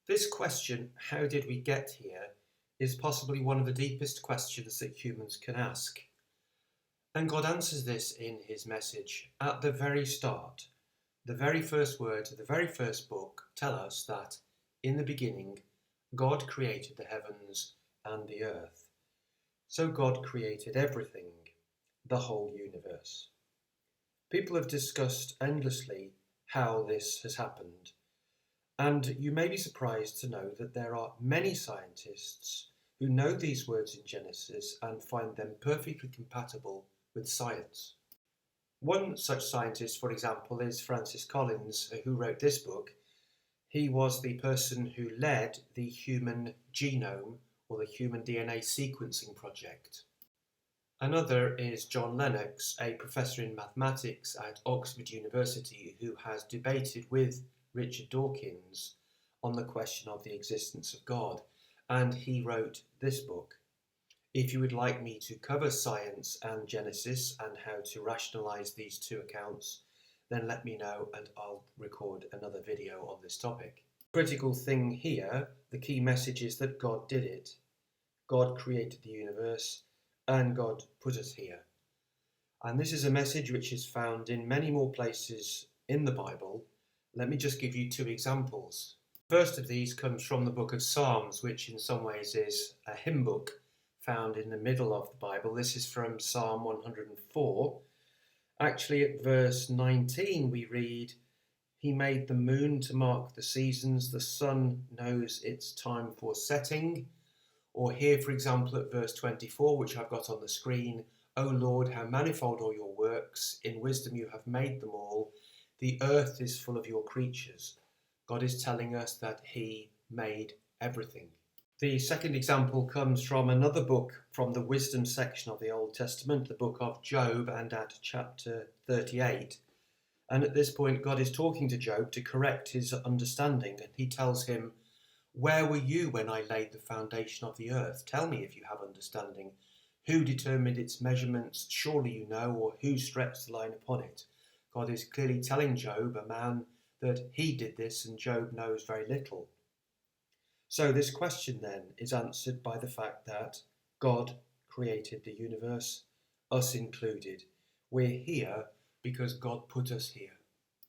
This question, how did we get here, is possibly one of the deepest questions that humans can ask. And God answers this in his message. At the very start, the very first words of the very first book tell us that, in the beginning, God created the heavens and the earth. So God created everything, the whole universe. People have discussed endlessly how this has happened. And you may be surprised to know that there are many scientists who know these words in Genesis and find them perfectly compatible with science. One such scientist, for example, is Francis Collins, who wrote this book. He was the person who led the human genome, or the human DNA sequencing project. Another is John Lennox, a professor in mathematics at Oxford University, who has debated with Richard Dawkins on the question of the existence of God, and he wrote this book. If you would like me to cover science and Genesis and how to rationalize these two accounts, then let me know and I'll record another video on this topic. The critical thing here, the key message, is that God did it. God created the universe and God put us here. And this is a message which is found in many more places in the Bible. Let me just give you two examples. The first of these comes from the book of Psalms, which in some ways is a hymn book found in the middle of the Bible. This is from Psalm 104. Actually, at verse 19 we read, "He made the moon to mark the seasons, the sun knows its time for setting." Or here, for example, at verse 24, which I've got on the screen, "O Lord, how manifold are your works, in wisdom you have made them all. The earth is full of your creatures." God is telling us that he made everything. The second example comes from another book from the wisdom section of the Old Testament, the book of Job, and at chapter 38. And at this point, God is talking to Job to correct his understanding, and he tells him, "Where were you when I laid the foundation of the earth? Tell me if you have understanding. Who determined its measurements? Surely you know, or who stretched the line upon it?" God is clearly telling Job, a man, that he did this and Job knows very little. So this question then is answered by the fact that God created the universe, us included. We're here because God put us here.